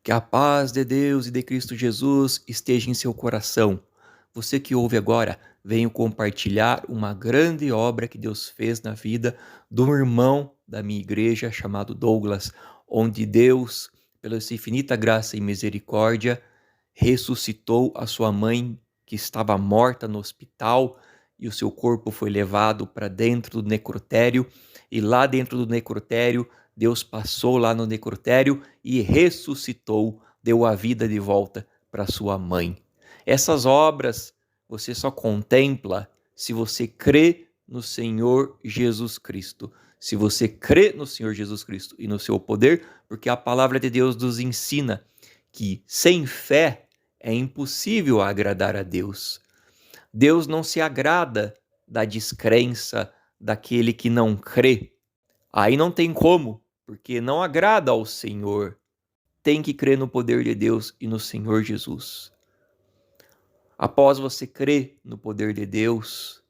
Que a paz de Deus e de Cristo Jesus esteja em seu coração. Você que ouve agora, venho compartilhar uma grande obra que Deus fez na vida de um irmão da minha igreja chamado Douglas, onde Deus, pela sua infinita graça e misericórdia, ressuscitou a sua mãe que estava morta no hospital e o seu corpo foi levado para dentro do necrotério, e lá dentro do necrotério Deus passou lá no necrotério e ressuscitou, deu a vida de volta para sua mãe. Essas obras você só contempla se você crê no Senhor Jesus Cristo. Se você crê no Senhor Jesus Cristo e no seu poder, porque a palavra de Deus nos ensina que sem fé é impossível agradar a Deus. Deus não se agrada da descrença daquele que não crê. Aí não tem como, porque não agrada ao Senhor. Tem que crer no poder de Deus e no Senhor Jesus. Após você crer no poder de Deus,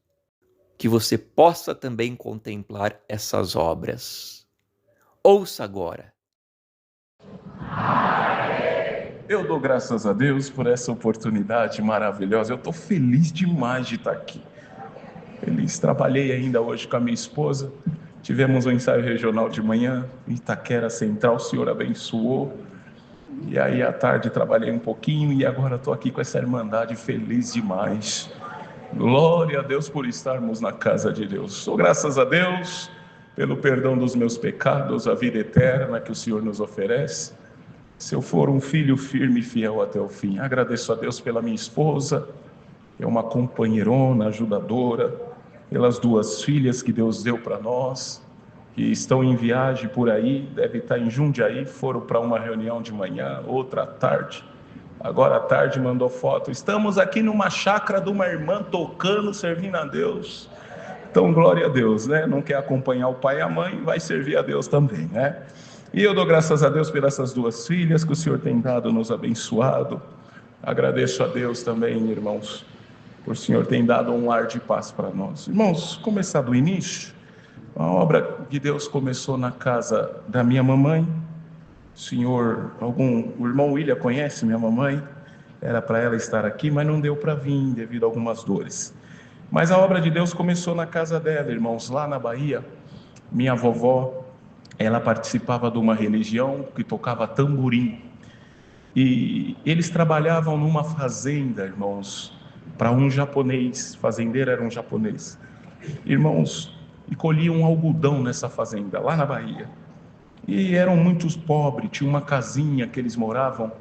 que você possa também contemplar essas obras. Ouça agora. Eu dou graças a Deus por essa oportunidade maravilhosa. Eu estou feliz demais de estar aqui. Feliz. Trabalhei ainda hoje com a minha esposa. Tivemos um ensaio regional de manhã, em Itaquera Central. O Senhor abençoou. E aí à tarde trabalhei um pouquinho e agora estou aqui com essa irmandade, feliz demais. Glória a Deus por estarmos na casa de Deus. Dou graças a Deus pelo perdão dos meus pecados, a vida eterna que o Senhor nos oferece. Se eu for um filho firme e fiel até o fim. Agradeço a Deus pela minha esposa, que é uma companheirona, ajudadora, pelas duas filhas que Deus deu para nós, que estão em viagem por aí, deve estar em Jundiaí, foram para uma reunião de manhã, outra à tarde. Agora à tarde mandou foto. Estamos aqui numa chácara de uma irmã tocando, servindo a Deus. Então, glória a Deus, né? Não quer acompanhar o pai e a mãe, vai servir a Deus também, né? E eu dou graças a Deus pelas essas duas filhas que o Senhor tem dado, nos abençoado. Agradeço a Deus também, irmãos, por o Senhor tem dado um lar de paz para nós. Irmãos, começar do início, a obra que Deus começou na casa da minha mamãe. O irmão William conhece minha mamãe, era para ela estar aqui, mas não deu para vir devido a algumas dores. Mas a obra de Deus começou na casa dela, irmãos, lá na Bahia. Minha vovó, ela participava de uma religião que tocava tamborim. E eles trabalhavam numa fazenda, irmãos, para um japonês, fazendeiro era um japonês. Irmãos, e colhiam algodão nessa fazenda, lá na Bahia. E eram muitos pobres, tinha uma casinha que eles moravam,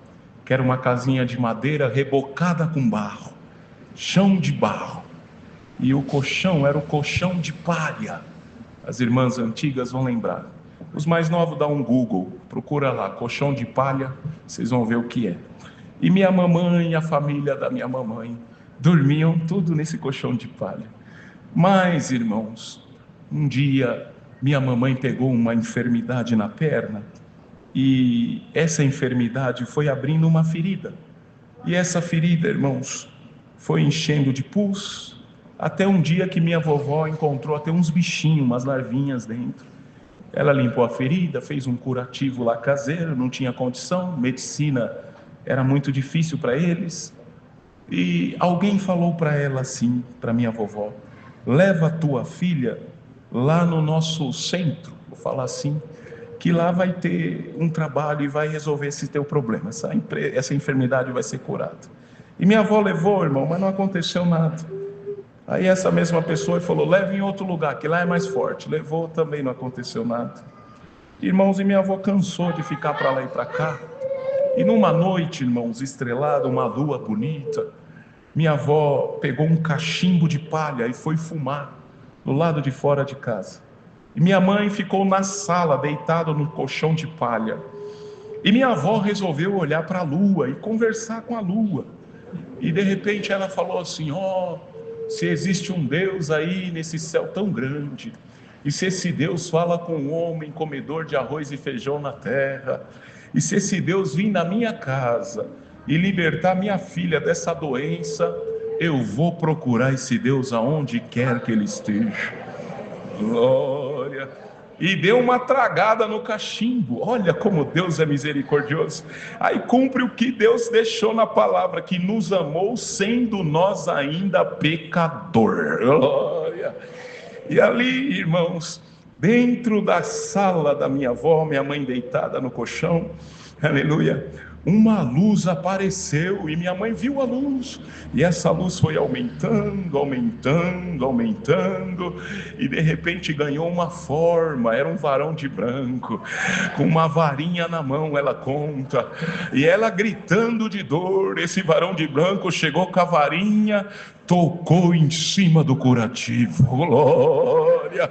que era uma casinha de madeira rebocada com barro, chão de barro. E o colchão era o colchão de palha. As irmãs antigas vão lembrar. Os mais novos dá um Google, procura lá, colchão de palha, vocês vão ver o que é. E minha mamãe e a família da minha mamãe dormiam tudo nesse colchão de palha. Mas, irmãos, um dia minha mamãe pegou uma enfermidade na perna e essa enfermidade foi abrindo uma ferida. E essa ferida, irmãos, foi enchendo de pus, até um dia que minha vovó encontrou até uns bichinhos, umas larvinhas dentro. Ela limpou a ferida, fez um curativo lá caseiro, não tinha condição, medicina era muito difícil para eles. E alguém falou para ela assim, para minha vovó: leva a tua filha lá no nosso centro, vou falar assim, que lá vai ter um trabalho e vai resolver esse teu problema, essa enfermidade vai ser curada. E minha avó levou, irmão, mas não aconteceu nada. Aí essa mesma pessoa falou: leve em outro lugar, que lá é mais forte. Levou, também não aconteceu nada. Irmãos, e minha avó cansou de ficar para lá e para cá. E numa noite, irmãos, estrelada, uma lua bonita, minha avó pegou um cachimbo de palha e foi fumar do lado de fora de casa. E minha mãe ficou na sala, deitada no colchão de palha. E minha avó resolveu olhar para a lua e conversar com a lua. E de repente ela falou assim: se existe um Deus aí nesse céu tão grande, e se esse Deus fala com um homem comedor de arroz e feijão na terra, e se esse Deus vir na minha casa e libertar minha filha dessa doença, eu vou procurar esse Deus aonde quer que ele esteja. Glória. e deu uma tragada no cachimbo. Olha como Deus é misericordioso. Aí cumpre o que Deus deixou na palavra, que nos amou sendo nós ainda pecador. Glória. E ali, irmãos, dentro da sala da minha avó, minha mãe deitada no colchão, aleluia, uma luz apareceu e minha mãe viu a luz, e essa luz foi aumentando, aumentando, aumentando, e de repente ganhou uma forma. Era um varão de branco, com uma varinha na mão, ela conta, e ela gritando de dor. Esse varão de branco chegou com a varinha, tocou em cima do curativo. Glória!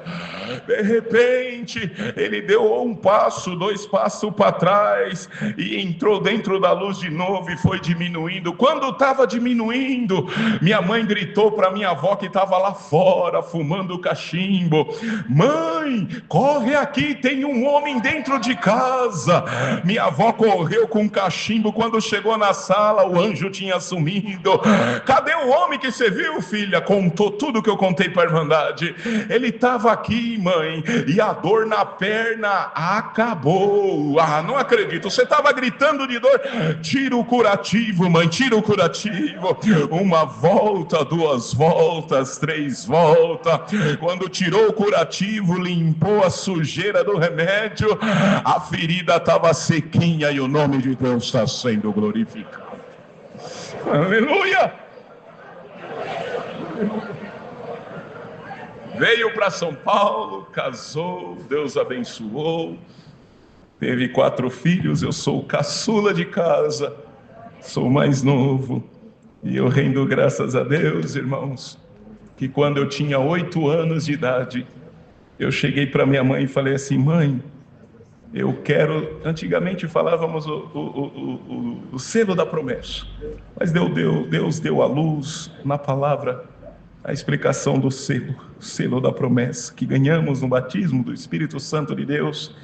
De repente, ele deu um passo, 2 passos para trás, e entrou dentro da luz de novo, e foi diminuindo. Quando estava diminuindo, minha mãe gritou para minha avó, que estava lá fora, fumando cachimbo: mãe, corre aqui, tem um homem dentro de casa. Minha avó correu com o cachimbo. Quando chegou na sala, o anjo tinha sumido. Cadê o homem que você viu, filha? Contou tudo que eu contei para a Irmandade. Ele estava aqui, mãe, e a dor na perna acabou. Ah, não acredito, você estava gritando de dor. Tira o curativo, mãe, tira o curativo. Uma volta, 2 voltas, 3 voltas. Quando tirou o curativo, limpou a sujeira do remédio, a ferida estava sequinha, e o nome de Deus está sendo glorificado. Aleluia! Veio para São Paulo, casou, Deus abençoou, teve 4 filhos. Eu sou o caçula de casa, sou o mais novo, e eu rendo graças a Deus, irmãos, que quando eu tinha 8 anos de idade, eu cheguei para minha mãe e falei assim: mãe, eu quero... Antigamente falávamos o selo da promessa, mas Deus deu a luz na palavra, a explicação do selo da promessa, que ganhamos no batismo do Espírito Santo de Deus.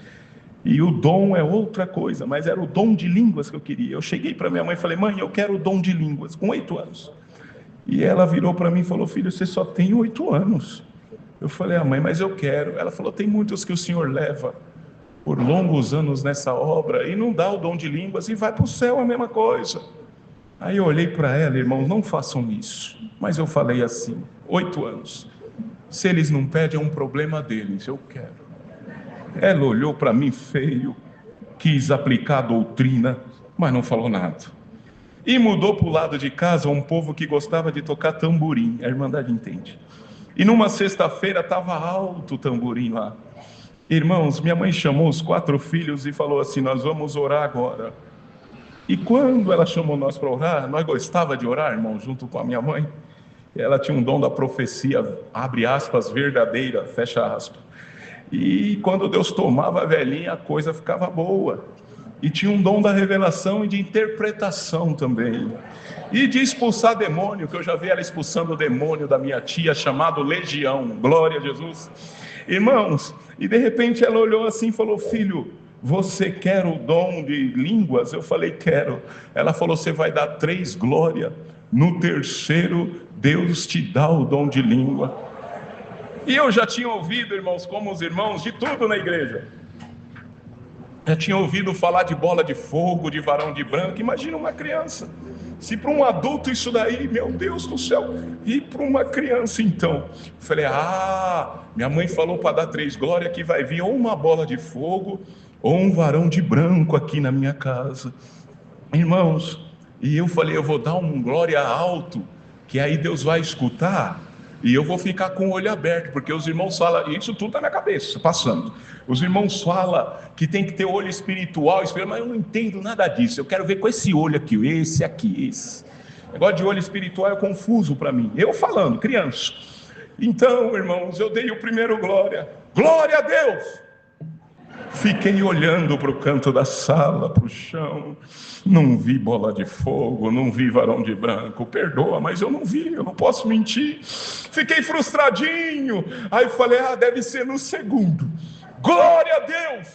E o dom é outra coisa, mas era o dom de línguas que eu queria. Eu cheguei para minha mãe e falei: mãe, eu quero o dom de línguas, com 8 anos. E ela virou para mim e falou: filho, você só tem 8 anos. Eu falei: ah, mãe, mas eu quero. Ela falou: tem muitos que o Senhor leva por longos anos nessa obra e não dá o dom de línguas, e vai para o céu a mesma coisa. Aí eu olhei para ela: irmãos, não façam isso. Mas eu falei assim: 8 anos, se eles não pedem, é um problema deles, eu quero. Ela olhou para mim feio, quis aplicar a doutrina, mas não falou nada. E mudou para o lado de casa um povo que gostava de tocar tamborim, a Irmandade entende. E numa sexta-feira estava alto o tamborim lá. Irmãos, minha mãe chamou os 4 filhos e falou assim: nós vamos orar agora. E quando ela chamou nós para orar, nós gostava de orar, irmão, junto com a minha mãe. Ela tinha um dom da profecia, abre aspas, verdadeira, fecha aspas. E quando Deus tomava a velhinha, a coisa ficava boa. E tinha um dom da revelação e de interpretação também. E de expulsar demônio, que eu já vi ela expulsando o demônio da minha tia, chamado Legião. Glória a Jesus. Irmãos, e de repente ela olhou assim e falou: filho, você quer o dom de línguas? Eu falei: quero. Ela falou: você vai dar 3 glórias. No terceiro, Deus te dá o dom de língua. E eu já tinha ouvido, irmãos, como os irmãos, de tudo na igreja. Já tinha ouvido falar de bola de fogo, de varão de branco. Imagina uma criança. Se para um adulto isso daí, meu Deus do céu. E para uma criança então? Eu falei: minha mãe falou para dar 3 glórias, que vai vir ou uma bola de fogo, ou um varão de branco aqui na minha casa. Irmãos, e eu falei: eu vou dar um glória alto, que aí Deus vai escutar. E eu vou ficar com o olho aberto, porque os irmãos falam, isso tudo está na cabeça, passando. Os irmãos falam que tem que ter olho espiritual, mas eu não entendo nada disso. Eu quero ver com esse olho aqui, esse aqui, esse. O negócio de olho espiritual é confuso para mim. Eu falando, criança. Então, irmãos, eu dei o primeiro glória. Glória a Deus! Fiquei olhando para o canto da sala, para o chão. Não vi bola de fogo, não vi varão de branco. Perdoa, mas eu não vi, eu não posso mentir. Fiquei frustradinho. Aí falei: deve ser no segundo. Glória a Deus!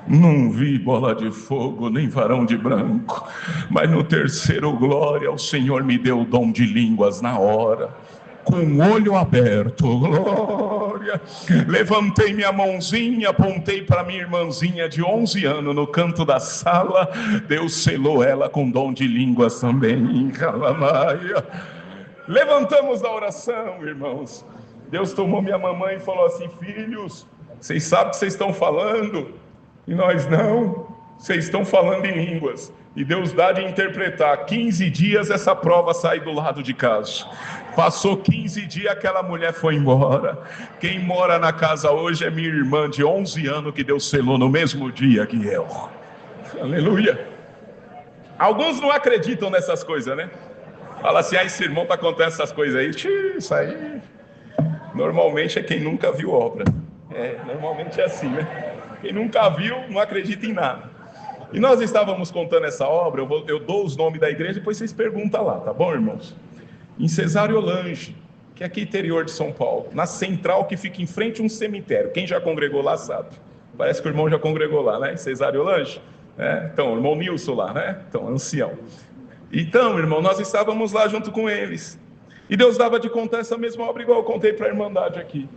Não vi bola de fogo, nem varão de branco. Mas no terceiro, glória, o Senhor me deu o dom de línguas na hora. Com o olho aberto. Glória! Levantei minha mãozinha, apontei para minha irmãzinha de 11 anos no canto da sala. Deus selou ela com dom de línguas também. Levantamos a oração, irmãos. Deus tomou minha mamãe e falou assim: filhos, vocês sabem o que vocês estão falando? E nós não. Vocês estão falando em línguas. E Deus dá de interpretar. 15 dias essa prova sai do lado de casa. Passou 15 dias, aquela mulher foi embora. Quem mora na casa hoje é minha irmã de 11 anos, que Deus selou no mesmo dia que eu. Aleluia. Alguns não acreditam nessas coisas, né? Fala assim: esse irmão está contando essas coisas aí. Isso aí normalmente é quem nunca viu obra. Normalmente é assim, né? Quem nunca viu não acredita em nada. E nós estávamos contando essa obra. Eu dou os nomes da igreja, depois vocês perguntam lá, tá bom, irmãos? Em Cesário Lange, que é aqui interior de São Paulo, na central que fica em frente a um cemitério. Quem já congregou lá sabe. Parece que o irmão já congregou lá, né? Em Cesário Lange. Então, o irmão Nilson lá, né? Então, ancião. Então, irmão, nós estávamos lá junto com eles. E Deus dava de contar essa mesma obra, igual eu contei para a Irmandade aqui.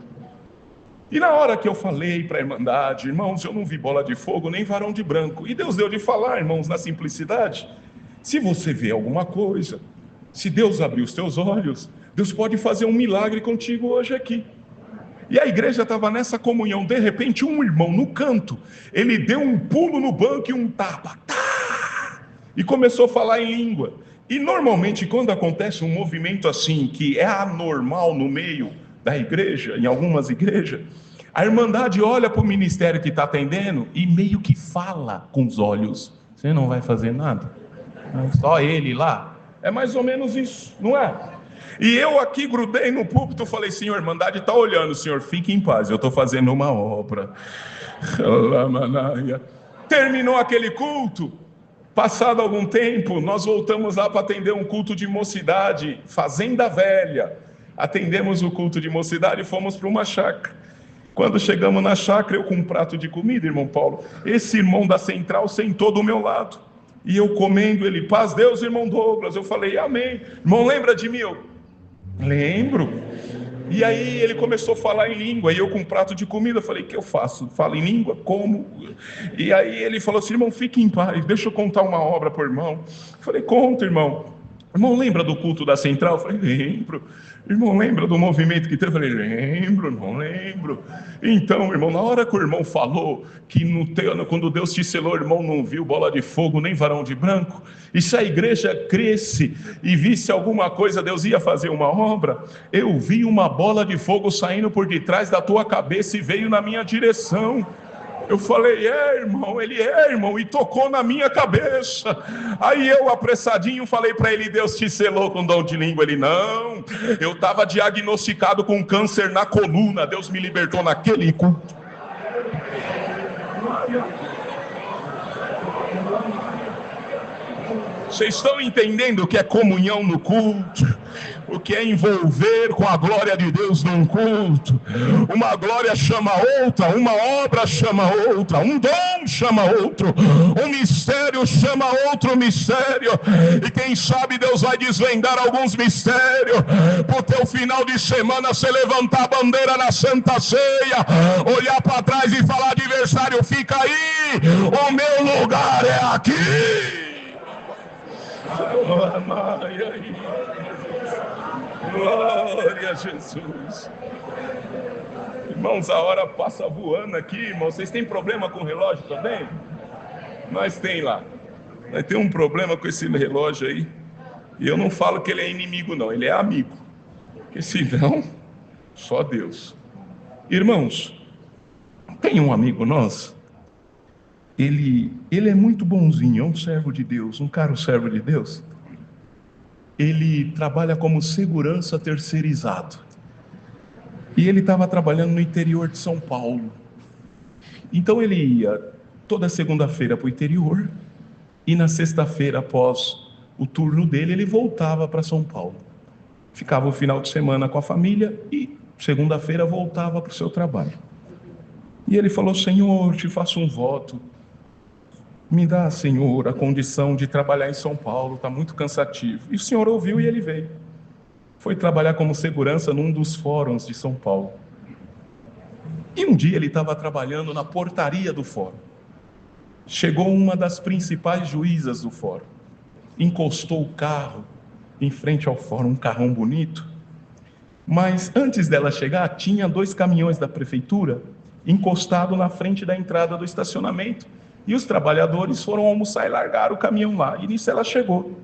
E na hora que eu falei para a Irmandade: irmãos, eu não vi bola de fogo nem varão de branco. E Deus deu de falar, irmãos, na simplicidade. Se você vê alguma coisa, se Deus abrir os teus olhos, Deus pode fazer um milagre contigo hoje aqui. E a igreja estava nessa comunhão. De repente, um irmão no canto, ele deu um pulo no banco e um tapa. E começou a falar em língua. E normalmente, quando acontece um movimento assim, que é anormal no meio da igreja, em algumas igrejas, a Irmandade olha para o ministério que está atendendo e meio que fala com os olhos: você não vai fazer nada? Só ele lá. É mais ou menos isso, não é? E eu aqui grudei no púlpito, falei: senhor, a Irmandade está olhando, senhor, fique em paz, eu estou fazendo uma obra. Terminou aquele culto. Passado algum tempo, nós voltamos lá para atender um culto de mocidade, Fazenda Velha. Atendemos o culto de mocidade e fomos para uma chácara. Quando chegamos na chácara, eu com um prato de comida, irmão Paulo, esse irmão da central sentou do meu lado. E eu comendo, ele: paz Deus, irmão Douglas. Eu falei: amém. Irmão, lembra de mim? Eu: lembro. E aí ele começou a falar em língua, e eu com um prato de comida, eu falei: o que eu faço? Falo em língua? Como? E aí ele falou assim: irmão, fique em paz, deixa eu contar uma obra para o irmão. Eu falei: conta, irmão. Irmão, lembra do culto da central? Eu falei: lembro. Irmão, lembra do movimento que teve? Eu falei: lembro, irmão, lembro. Então, irmão, na hora que o irmão falou que quando Deus te selou, o irmão não viu bola de fogo nem varão de branco, e se a igreja cresce e visse alguma coisa, Deus ia fazer uma obra. Eu vi uma bola de fogo saindo por detrás da tua cabeça e veio na minha direção. Eu falei: irmão, ele irmão, e tocou na minha cabeça. Aí eu, apressadinho, falei para ele: Deus te selou com dom de língua? Ele: não, eu estava diagnosticado com câncer na coluna, Deus me libertou naquele culto. Vocês estão entendendo o que é comunhão no culto? O que é envolver com a glória de Deus num culto? Uma glória chama outra, uma obra chama outra, um dom chama outro, um mistério chama outro mistério. E quem sabe Deus vai desvendar alguns mistérios para o teu final de semana você levantar a bandeira na Santa Ceia, olhar para trás e falar: adversário, fica aí, o meu lugar é aqui. Glória a Jesus. Irmãos, a hora passa voando aqui, irmãos. Vocês têm problema com o relógio também? Nós tem lá. Nós temos um problema com esse relógio aí. E eu não falo que ele é inimigo, não. Ele é amigo. Porque senão, só Deus. Irmãos, tem um amigo nosso. Ele é muito bonzinho, é um servo de Deus, um caro servo de Deus. Ele trabalha como segurança terceirizado. E ele estava trabalhando no interior de São Paulo. Então ele ia toda segunda-feira para o interior, e na sexta-feira, após o turno dele, ele voltava para São Paulo. Ficava o final de semana com a família e segunda-feira voltava para o seu trabalho. E ele falou: Senhor, te faço um voto. Me dá, Senhor, a condição de trabalhar em São Paulo, está muito cansativo. E o Senhor ouviu e ele veio. Foi trabalhar como segurança num dos fóruns de São Paulo. E um dia ele estava trabalhando na portaria do fórum. Chegou uma das principais juízas do fórum, encostou o carro em frente ao fórum, um carrão bonito, mas antes dela chegar, tinha 2 caminhões da prefeitura encostados na frente da entrada do estacionamento, e os trabalhadores foram almoçar e largaram o caminhão lá, e nisso ela chegou.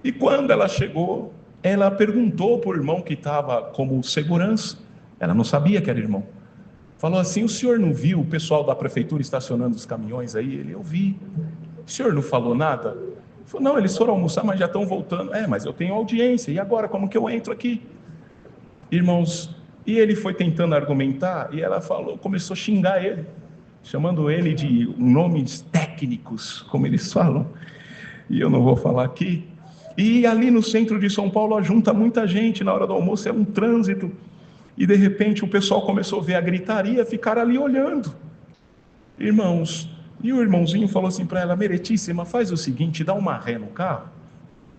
E quando ela chegou, ela perguntou para o irmão que estava como segurança, ela não sabia que era irmão, falou assim: o senhor não viu o pessoal da prefeitura estacionando os caminhões aí? Ele: eu vi. O senhor não falou nada? Ele falou: não, eles foram almoçar, mas já estão voltando. Mas eu tenho audiência, e agora, como que eu entro aqui? Irmãos, e ele foi tentando argumentar, e ela começou a xingar ele, chamando ele de nomes técnicos, como eles falam, e eu não vou falar aqui. E ali no centro de São Paulo, junta muita gente, na hora do almoço é um trânsito, e de repente o pessoal começou a ver a gritaria, ficar ali olhando. Irmãos, e o irmãozinho falou assim para ela: Meretíssima, faz o seguinte, dá uma ré no carro,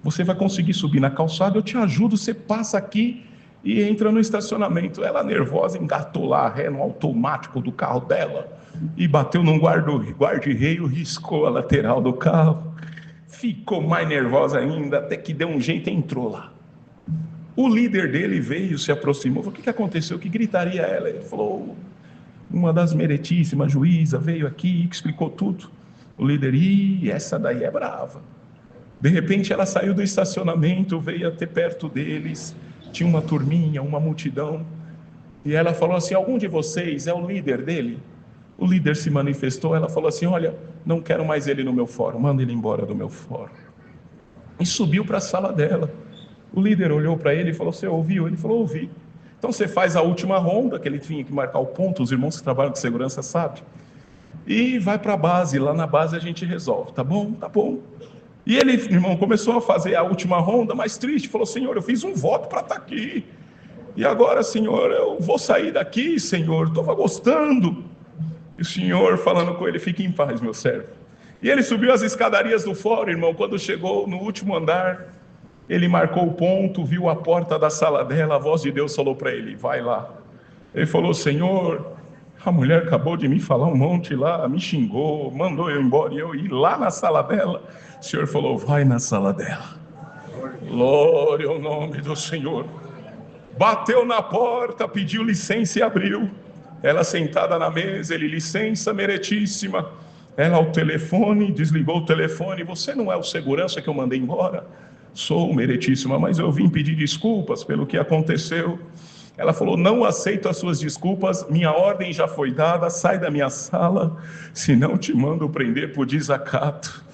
você vai conseguir subir na calçada, eu te ajudo, você passa aqui e entra no estacionamento. Ela, nervosa, engatou lá a ré no automático do carro dela e bateu num guarda-reio, riscou a lateral do carro. Ficou mais nervosa ainda, até que deu um jeito e entrou lá. O líder dele veio, se aproximou, falou: o que aconteceu? Que gritaria é ela? Ele falou: uma das Meretíssimas, juíza, veio aqui, explicou tudo. O líder: essa daí é brava. De repente ela saiu do estacionamento, veio até perto deles, tinha uma turminha, uma multidão, e ela falou assim: algum de vocês é o líder dele? O líder se manifestou, ela falou assim: olha, não quero mais ele no meu fórum, manda ele embora do meu fórum. E subiu para a sala dela. O líder olhou para ele e falou: você ouviu? Ele falou: ouvi. Então você faz a última ronda, que ele tinha que marcar o ponto, os irmãos que trabalham com segurança sabem, e vai para a base, lá na base a gente resolve, tá bom? Tá bom. E ele, irmão, começou a fazer a última ronda, mais triste, falou: Senhor, eu fiz um voto para estar aqui, e agora, Senhor, eu vou sair daqui, Senhor, estava gostando. E o Senhor falando com ele: fique em paz, meu servo. E ele subiu as escadarias do fórum, irmão. Quando chegou no último andar, ele marcou o ponto, viu a porta da sala dela, a voz de Deus falou para ele: vai lá. Ele falou: Senhor, a mulher acabou de me falar um monte lá, me xingou, mandou eu embora, e eu ir lá na sala dela. O Senhor falou: vai na sala dela. Glória ao nome do Senhor. Bateu na porta, pediu licença e abriu. Ela sentada na mesa, ele: licença, Meretíssima. Ela ao telefone, desligou o telefone: você não é o segurança que eu mandei embora? Sou, Meretíssima, mas eu vim pedir desculpas pelo que aconteceu. Ela falou: não aceito as suas desculpas, minha ordem já foi dada, sai da minha sala, senão te mando prender por desacato.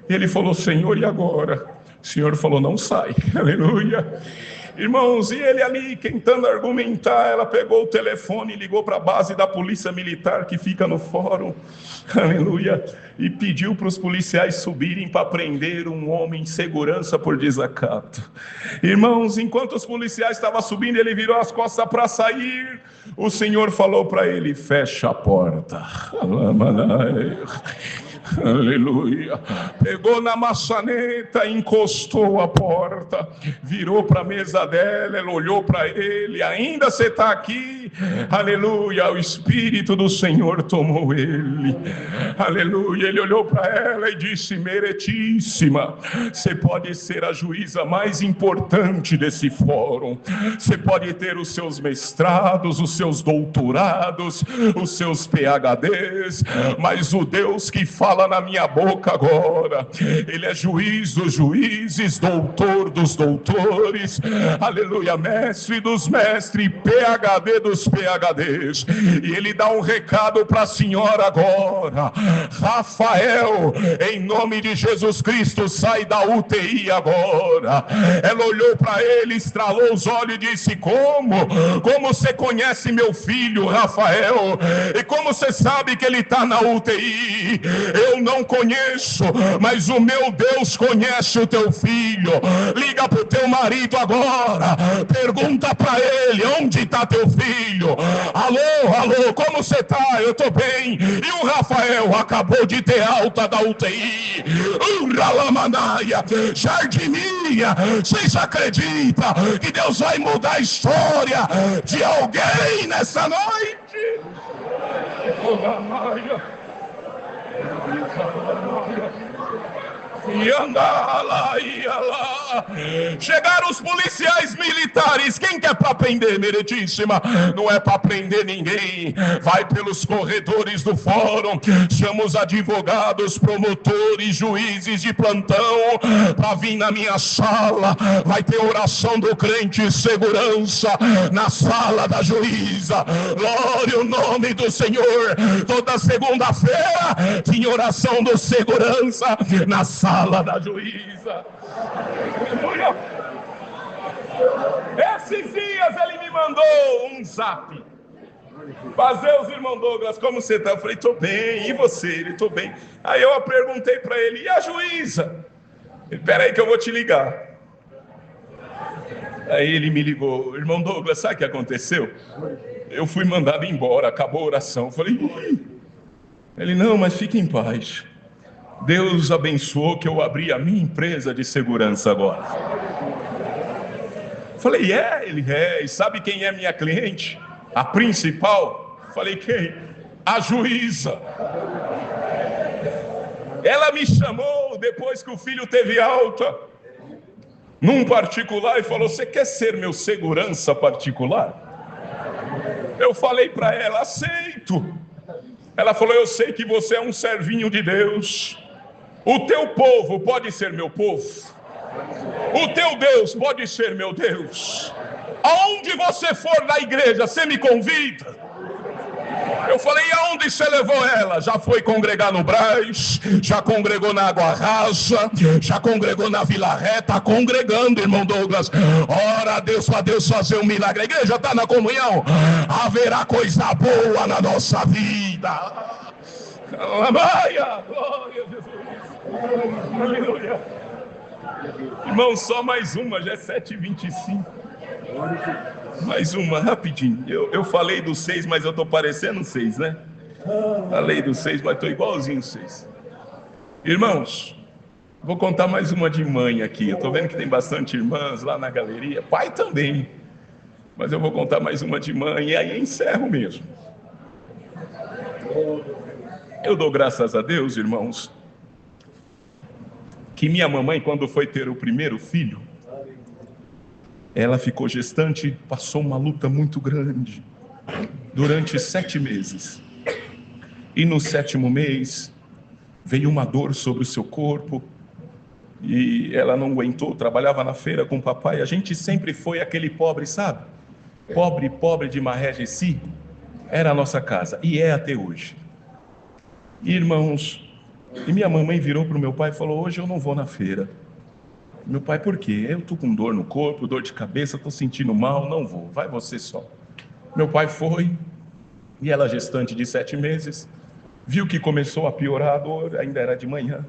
Ele falou: Senhor, e agora? O Senhor falou: não sai. Aleluia. Irmãos, e ele ali tentando argumentar, ela pegou o telefone e ligou para a base da polícia militar que fica no fórum, aleluia, e pediu para os policiais subirem para prender um homem em segurança por desacato. Irmãos, enquanto os policiais estavam subindo, ele virou as costas para sair, o Senhor falou para ele: fecha a porta. Aleluia. Pegou na maçaneta, encostou a porta, virou para a mesa dela, ela olhou para ele: ainda você está aqui? Aleluia. O Espírito do Senhor tomou ele, aleluia. Ele olhou para ela e disse: Meretíssima, você pode ser a juíza mais importante desse fórum, você pode ter os seus mestrados, os seus doutorados, os seus PhDs, mas o Deus que fala na minha boca agora, ele é juiz dos juízes, doutor dos doutores, aleluia, mestre dos mestres, PhD dos PhDs. E ele dá um recado para a senhora agora: Rafael, em nome de Jesus Cristo, sai da UTI agora. Ela olhou para ele, estralou os olhos e disse: como você conhece meu filho Rafael? E como você sabe que ele está na UTI? Eu não conheço, mas o meu Deus conhece o teu filho. Liga para o teu marido agora, pergunta para ele: onde está teu filho? Alô, como você está? Eu estou bem. E o Rafael acabou de ter alta da UTI. Uralamanaia, Jardininha, vocês acreditam que Deus vai mudar a história de alguém nessa noite? E anda lá, ia lá. Chegaram os policiais militares. Quem que é para prender, meritíssima? Não é para prender ninguém. Vai pelos corredores do fórum, chama os advogados, promotores, juízes de plantão para vir na minha sala. Vai ter oração do crente, segurança na sala da juíza. Glória ao nome do Senhor. Toda segunda-feira tinha oração do segurança na sala da juíza. Esses dias ele me mandou um zap. Fazeus, irmão Douglas, como você está? Eu falei, estou bem. E você? Ele, estou bem. Aí eu perguntei para ele, e a juíza? Ele, espera aí que eu vou te ligar. Aí ele me ligou, irmão Douglas, sabe o que aconteceu? Eu fui mandado embora, acabou a oração. Eu falei, ele, não, mas fique em paz. Deus abençoou que eu abri a minha empresa de segurança agora. Falei, ele é. E sabe quem é minha cliente? A principal? Falei, quem? A juíza. Ela me chamou depois que o filho teve alta, num particular, e falou, você quer ser meu segurança particular? Eu falei para ela, aceito. Ela falou, eu sei que você é um servinho de Deus. O teu povo pode ser meu povo. O teu Deus pode ser meu Deus. Aonde você for na igreja, você me convida. Eu falei, e aonde você levou ela? Já foi congregar no Brás, já congregou na Água Rasa, já congregou na Vila Reta, congregando, irmão Douglas. Ora a Deus para Deus fazer um milagre. A igreja está na comunhão, haverá coisa boa na nossa vida. Glória a Jesus. Aleluia. Irmão, só mais uma, já é 7h25. Mais uma, rapidinho. Eu falei do 6, mas eu estou parecendo 6, né? Falei do 6, mas estou igualzinho 6. Irmãos, vou contar mais uma de mãe aqui. Eu estou vendo que tem bastante irmãs lá na galeria. Pai também. Mas eu vou contar mais uma de mãe e aí encerro mesmo. Eu dou graças a Deus, irmãos, que minha mamãe, quando foi ter o primeiro filho, ela ficou gestante, passou uma luta muito grande durante 7 meses. E no 7º mês veio uma dor sobre o seu corpo e ela não aguentou, trabalhava na feira com o papai. A gente sempre foi aquele pobre, sabe? Pobre de Maré Gessi, era a nossa casa e é até hoje. Irmãos, e minha mamãe virou para o meu pai e falou, hoje eu não vou na feira. Meu pai, por quê? Eu estou com dor no corpo, dor de cabeça, estou sentindo mal, não vou, vai você só. Meu pai foi, e ela, gestante de 7 meses, viu que começou a piorar a dor, ainda era de manhã.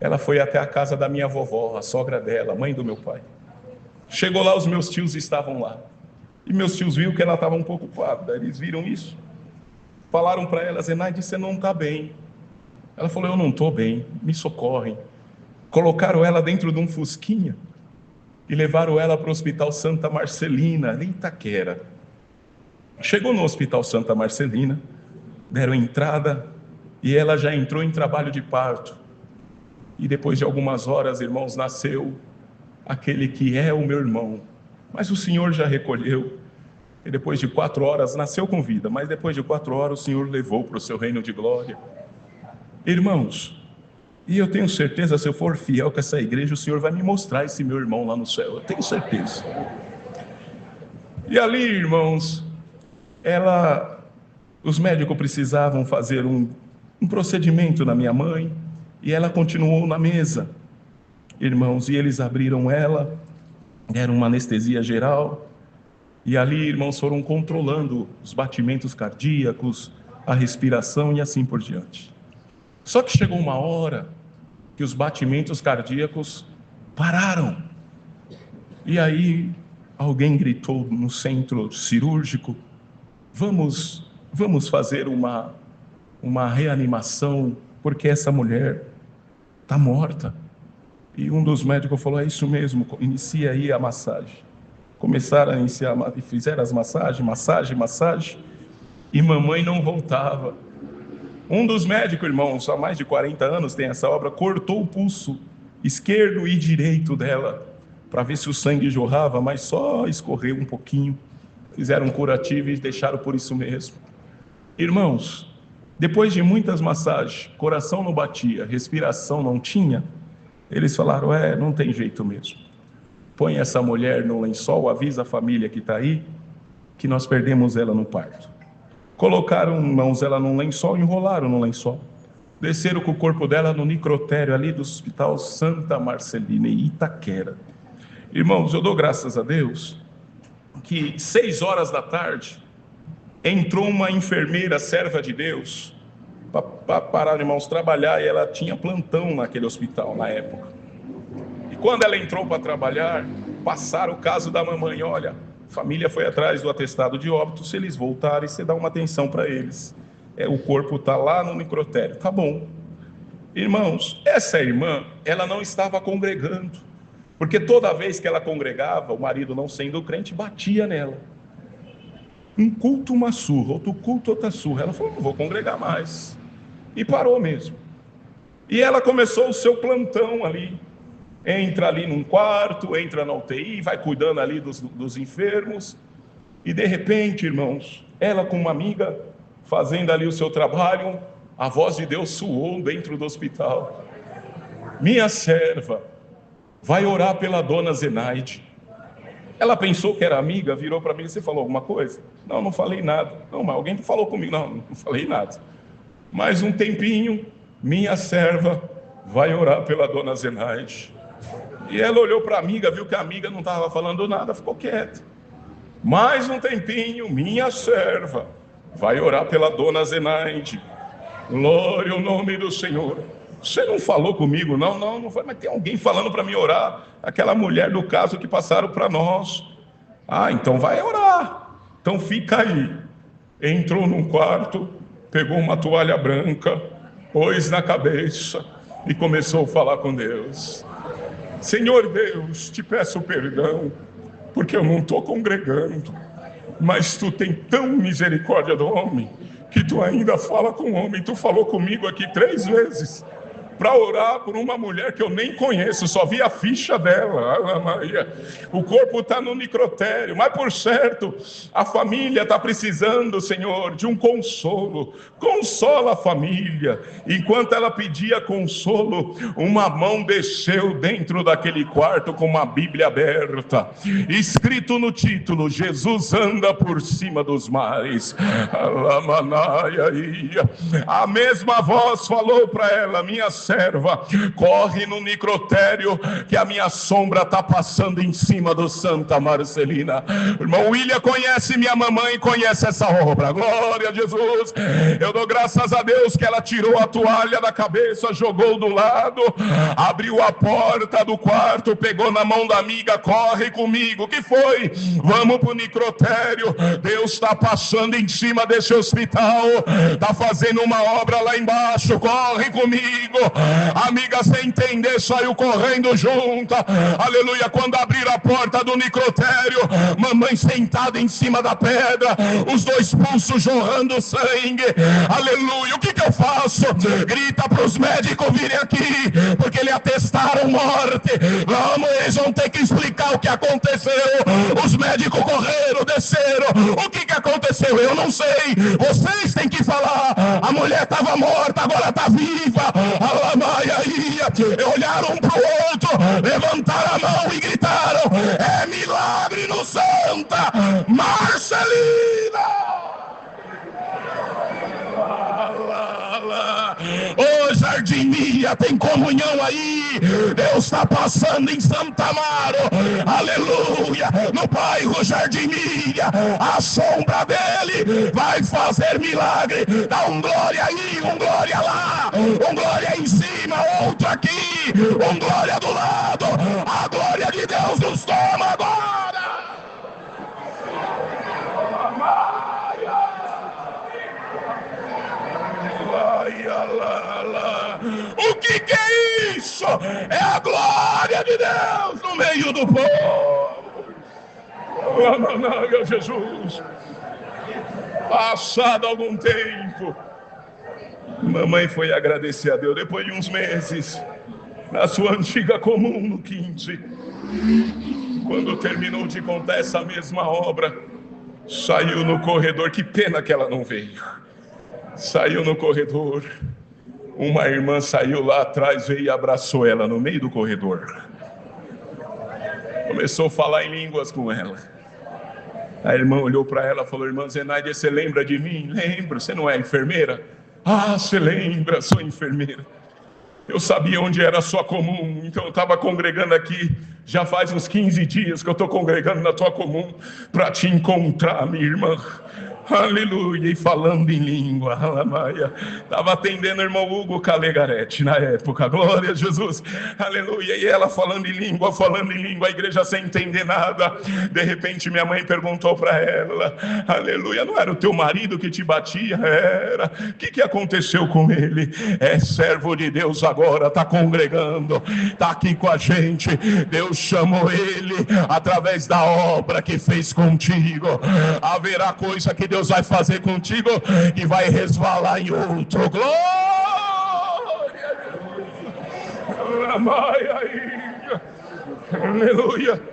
Ela foi até a casa da minha vovó, a sogra dela, mãe do meu pai. Chegou lá, os meus tios estavam lá. E meus tios viram que ela estava um pouco ocupada, eles viram isso. Falaram para ela, Zenaide, você não está bem. Ela falou, eu não estou bem, me socorrem. Colocaram ela dentro de um fusquinha e levaram ela para o Hospital Santa Marcelina, em Itaquera. Chegou no Hospital Santa Marcelina, deram entrada e ela já entrou em trabalho de parto. E depois de algumas horas, irmãos, nasceu aquele que é o meu irmão. Mas o Senhor já recolheu. E depois de 4 horas, nasceu com vida, mas depois de 4 horas o Senhor levou para o seu reino de glória. Irmãos, e eu tenho certeza, se eu for fiel com essa igreja, o Senhor vai me mostrar esse meu irmão lá no céu, eu tenho certeza. E ali, irmãos, os médicos precisavam fazer um procedimento na minha mãe, e ela continuou na mesa, irmãos, e eles abriram ela, deram uma anestesia geral, e ali, irmãos, foram controlando os batimentos cardíacos, a respiração e assim por diante. Só que chegou uma hora que os batimentos cardíacos pararam. E aí alguém gritou no centro cirúrgico, vamos fazer uma reanimação, porque essa mulher está morta. E um dos médicos falou, é isso mesmo, inicia aí a massagem. Começaram a iniciar, fizeram as massagens. e mamãe não voltava. Um dos médicos, irmãos, há mais de 40 anos tem essa obra, cortou o pulso esquerdo e direito dela, para ver se o sangue jorrava, mas só escorreu um pouquinho. Fizeram um curativo e deixaram por isso mesmo. Irmãos, depois de muitas massagens, coração não batia, respiração não tinha, eles falaram, não tem jeito mesmo. Põe essa mulher no lençol, avisa a família que está aí, que nós perdemos ela no parto. Colocaram, irmãos, ela num lençol, enrolaram no lençol. Desceram com o corpo dela no necrotério ali do Hospital Santa Marcelina, em Itaquera. Irmãos, eu dou graças a Deus que 6 horas da tarde entrou uma enfermeira, serva de Deus, para parar, irmãos, trabalhar, e ela tinha plantão naquele hospital na época. E quando ela entrou para trabalhar, passaram o caso da mamãe, olha, a família foi atrás do atestado de óbito, se eles voltarem, você dá uma atenção para eles. O corpo está lá no necrotério, tá bom. Irmãos, essa irmã, ela não estava congregando, porque toda vez que ela congregava, o marido não sendo crente, batia nela. Um culto, uma surra, outro culto, outra surra. Ela falou, não vou congregar mais. E parou mesmo. E ela começou o seu plantão ali. Entra ali num quarto, entra na UTI, vai cuidando ali dos enfermos. E de repente, irmãos, ela com uma amiga, fazendo ali o seu trabalho, a voz de Deus soou dentro do hospital. Minha serva vai orar pela dona Zenaide. Ela pensou que era amiga, virou para mim, você falou alguma coisa? Não, não falei nada. Não, mas alguém falou comigo. Não falei nada. Mais um tempinho, minha serva vai orar pela dona Zenaide. E ela olhou para a amiga, viu que a amiga não estava falando nada, ficou quieta. Mais um tempinho, minha serva vai orar pela dona Zenaide. Glória ao nome do Senhor. Você não falou comigo? Não foi, mas tem alguém falando para mim orar. Aquela mulher do caso que passaram para nós. Então vai orar. Então fica aí. Entrou num quarto, pegou uma toalha branca, pôs na cabeça e começou a falar com Deus. Senhor Deus, te peço perdão, porque eu não estou congregando, mas tu tem tão misericórdia do homem, que tu ainda fala com o homem. Tu falou comigo aqui 3 vezes, para orar por uma mulher que eu nem conheço, só vi a ficha dela. Maria. O corpo está no necrotério, mas por certo, a família está precisando, Senhor, de um consolo. Consola a família. Enquanto ela pedia consolo, uma mão desceu dentro daquele quarto com uma Bíblia aberta, escrito no título, Jesus anda por cima dos mares. A mesma voz falou para ela, minha serva, corre no necrotério, que a minha sombra está passando em cima do Santa Marcelina. O irmão William conhece, minha mamãe conhece essa obra. Glória a Jesus. Eu dou graças a Deus que ela tirou a toalha da cabeça, jogou do lado, abriu a porta do quarto, pegou na mão da amiga, corre comigo. O que foi? Vamos pro necrotério. Deus está passando em cima desse hospital, está fazendo uma obra lá embaixo, corre comigo. Amiga, sem entender, saiu correndo junto. Aleluia. Quando abriram a porta do necrotério, mamãe sentada em cima da pedra, os 2 pulsos jorrando sangue. Aleluia. O que eu faço? Grita para os médicos virem aqui, porque eles atestaram morte. Vamos, eles vão ter que explicar o que aconteceu. Os médicos correram, desceram. O que aconteceu? Eu não sei. Vocês têm que falar. A mulher estava morta, agora está viva. Olharam um para o outro, levantaram a mão e gritaram: é milagre no Santa Marcelina! Ô Jardim Mia, tem comunhão aí. Deus está passando em Santa Amaro, aleluia, no bairro Jardim Mia. A sombra dele vai fazer milagre. Dá um glória aí, um glória lá, um glória em cima, outro aqui, um glória do lado. A glória de Deus nos toma agora. O que é isso? É a glória de Deus no meio do povo. Jesus. Passado algum tempo, mamãe foi agradecer a Deus depois de uns meses, na sua antiga comum no 15. Quando terminou de contar essa mesma obra, saiu no corredor, que pena que ela não veio. Saiu no corredor, uma irmã saiu lá atrás, veio e abraçou ela no meio do corredor. Começou a falar em línguas com ela. A irmã olhou para ela e falou: irmã Zenaide, você lembra de mim? Lembro, você não é enfermeira? Ah, você lembra, sou enfermeira. Eu sabia onde era a sua comum, então eu estava congregando aqui. Já faz uns 15 dias que eu estou congregando na tua comum para te encontrar, minha irmã. Aleluia, e falando em língua, alamaia. Estava atendendo o irmão Hugo Calegarete na época, glória a Jesus, aleluia. E ela falando em língua, a igreja sem entender nada. De repente minha mãe perguntou para ela, aleluia, não era o teu marido que te batia? Era. O que aconteceu com ele? É servo de Deus agora, está congregando, está aqui com a gente. Deus chamou ele através da obra que fez contigo. Haverá coisa que Deus vai fazer contigo e vai resvalar em outro. Glória a Deus. Aleluia.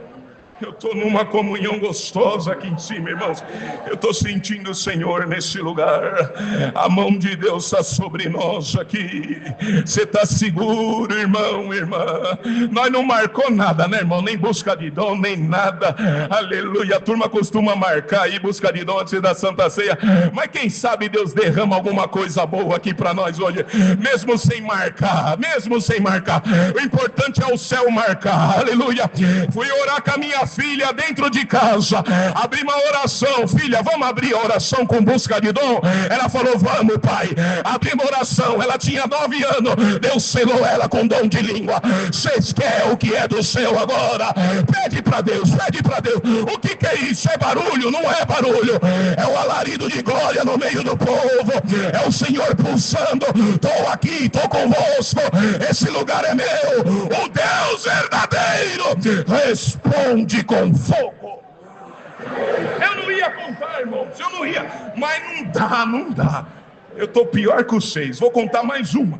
Eu estou numa comunhão gostosa aqui em cima, irmãos. Eu estou sentindo o Senhor nesse lugar. A mão de Deus está sobre nós aqui. Você está seguro, irmão, irmã? Nós não marcou nada, né, irmão? Nem busca de dom, nem nada. Aleluia. A turma costuma marcar aí, busca de dom antes da Santa Ceia. Mas quem sabe Deus derrama alguma coisa boa aqui para nós hoje. Mesmo sem marcar, O importante é o céu marcar. Aleluia. Fui orar com a minha filha dentro de casa, abri uma oração, filha, vamos abrir a oração com busca de dom? Ela falou, vamos, pai. Abri uma oração, ela tinha 9 anos, Deus selou ela com dom de língua. Vocês querem o que é do céu agora? Pede para Deus. O que é isso? É barulho? Não é barulho, é o alarido de glória no meio do povo, é o Senhor pulsando. Estou aqui, estou convosco, esse lugar é meu, o Deus verdadeiro responde com fogo. Eu não ia contar, irmãos, mas não dá. Eu estou pior que os 6, vou contar mais uma.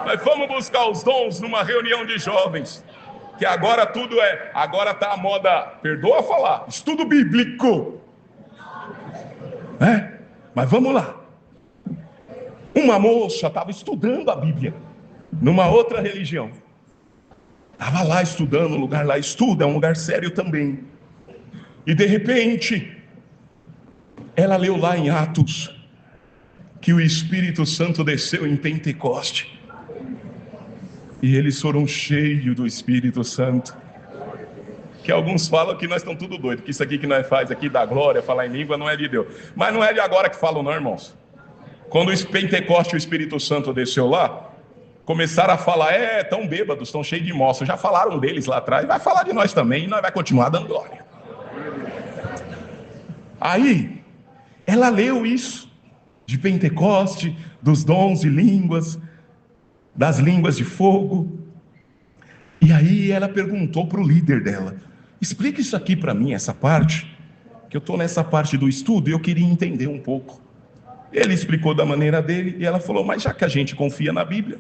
Nós fomos buscar os dons numa reunião de jovens, que agora está a moda, perdoa falar, estudo bíblico. Mas vamos lá. Uma moça estava estudando a Bíblia numa outra religião. Estava lá estudando, um lugar lá estuda, é um lugar sério também. E de repente, ela leu lá em Atos que o Espírito Santo desceu em Pentecoste. E eles foram cheios do Espírito Santo. Que alguns falam que nós estamos tudo doidos, que isso aqui que nós faz aqui da glória, falar em língua, não é de Deus. Mas não é de agora que falam não, irmãos. Quando o Pentecoste, o Espírito Santo desceu lá, começaram a falar, tão bêbados, tão cheios de moça. Já falaram deles lá atrás, vai falar de nós também, e nós vai continuar dando glória. Aí, ela leu isso, de Pentecoste, dos dons de línguas, das línguas de fogo. E aí ela perguntou para o líder dela, explica isso aqui para mim, essa parte, que eu estou nessa parte do estudo e eu queria entender um pouco. Ele explicou da maneira dele e ela falou, mas já que a gente confia na Bíblia,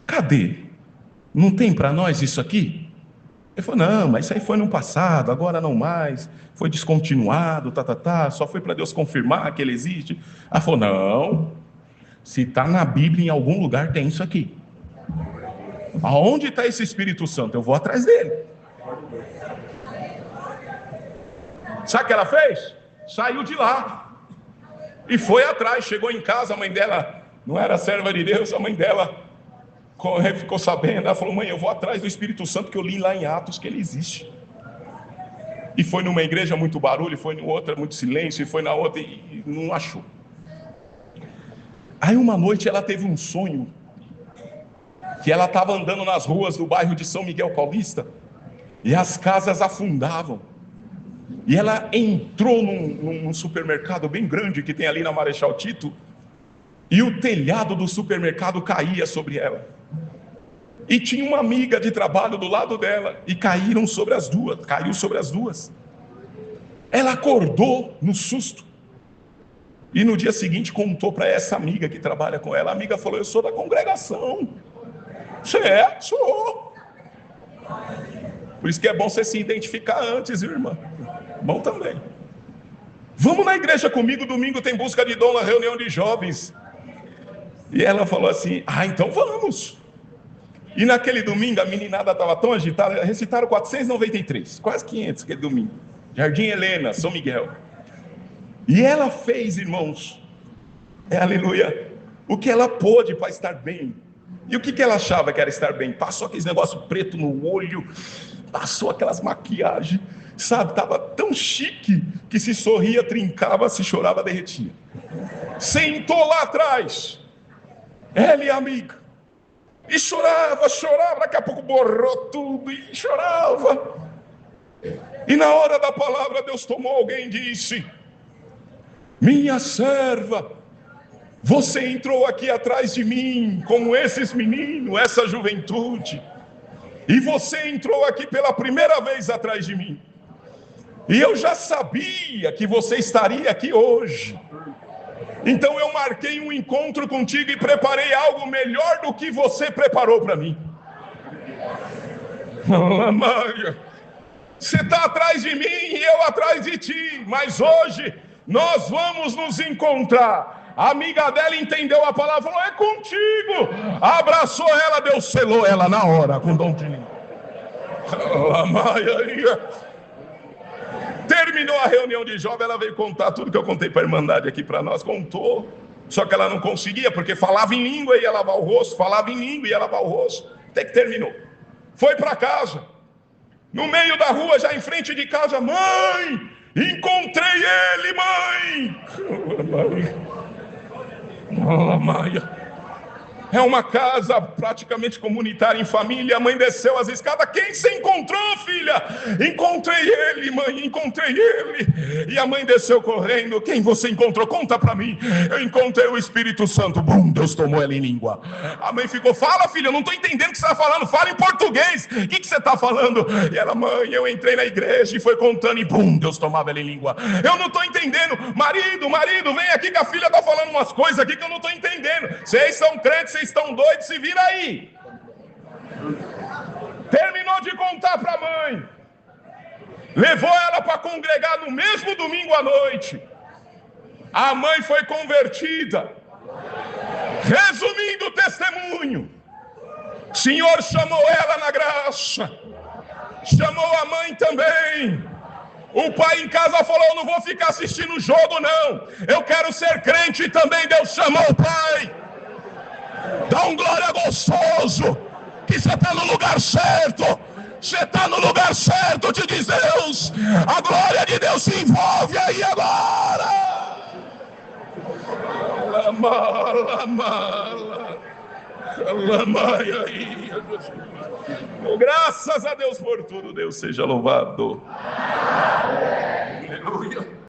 cadê? Não tem para nós isso aqui? Ele falou, não, mas isso aí foi no passado, agora não mais, foi descontinuado, só foi para Deus confirmar que ele existe. Ela falou, não, se está na Bíblia em algum lugar tem isso aqui. Aonde está esse Espírito Santo? Eu vou atrás dele. Sabe o que ela fez? Saiu de lá e foi atrás, chegou em casa, a mãe dela não era serva de Deus, a mãe dela ficou sabendo, ela falou, mãe, eu vou atrás do Espírito Santo que eu li lá em Atos que ele existe. E foi numa igreja muito barulho, foi em outra muito silêncio, e foi na outra e não achou. Aí uma noite ela teve um sonho, que ela estava andando nas ruas do bairro de São Miguel Paulista, e as casas afundavam. E ela entrou num supermercado bem grande que tem ali na Marechal Tito, e o telhado do supermercado caía sobre ela. E tinha uma amiga de trabalho do lado dela, e caiu sobre as duas. Ela acordou no susto. E no dia seguinte contou para essa amiga que trabalha com ela. A amiga falou: eu sou da congregação. Você é? Sou. Por isso que é bom você se identificar antes, viu, irmã? Bom também. Vamos na igreja comigo, domingo tem busca de dom na reunião de jovens. E ela falou assim: então vamos. E naquele domingo a meninada estava tão agitada, recitaram 493, quase 500 aquele domingo. Jardim Helena, São Miguel. E ela fez, irmãos, aleluia, o que ela pôde para estar bem. E o que ela achava que era estar bem? Passou aqueles negócios preto no olho, passou aquelas maquiagens, sabe? Estava tão chique que se sorria, trincava, se chorava, derretia. Sentou lá atrás, ela e a amiga, e chorava, daqui a pouco borrou tudo e chorava. E na hora da palavra Deus tomou alguém e disse: minha serva, você entrou aqui atrás de mim com esses meninos, essa juventude, e você entrou aqui pela primeira vez atrás de mim, e eu já sabia que você estaria aqui hoje. Então eu marquei um encontro contigo e preparei algo melhor do que você preparou para mim. Você está atrás de mim e eu atrás de ti, mas hoje nós vamos nos encontrar. A amiga dela entendeu a palavra, falou: é contigo. Abraçou ela, Deus selou ela na hora com dom de língua. Terminou a reunião de jovem, ela veio contar tudo que eu contei para a Irmandade aqui para nós, contou, só que ela não conseguia, porque falava em língua e ia lavar o rosto, falava em língua e ia lavar o rosto, até que terminou. Foi para casa, no meio da rua, já em frente de casa: mãe, encontrei ele, mãe. É uma casa praticamente comunitária, em família. A mãe desceu as escadas: quem você encontrou, filha? Encontrei ele, mãe, encontrei ele. E a mãe desceu correndo: quem você encontrou? Conta pra mim. Eu encontrei o Espírito Santo. Bum, Deus tomou ela em língua. A mãe ficou: fala, filha, eu não estou entendendo o que você está falando, fala em português, o que você está falando? E ela: mãe, eu entrei na igreja e foi contando, e bum, Deus tomava ela em língua. Eu não estou entendendo. Marido, vem aqui que a filha está falando umas coisas aqui que eu não estou entendendo. Vocês são crentes, vocês estão doidos, se vira aí. Terminou de contar para a mãe, levou ela para congregar no mesmo domingo à noite. A mãe foi convertida. Resumindo o testemunho, o Senhor chamou ela na graça, chamou a mãe também. O pai em casa falou: eu não vou ficar assistindo o jogo não, eu quero ser crente também. Deus chamou o pai. Dá um glória gostoso, que você está no lugar certo. Você está no lugar certo, te diz Deus. A glória de Deus se envolve aí agora. Graças a Deus por tudo. Deus seja louvado. Aleluia.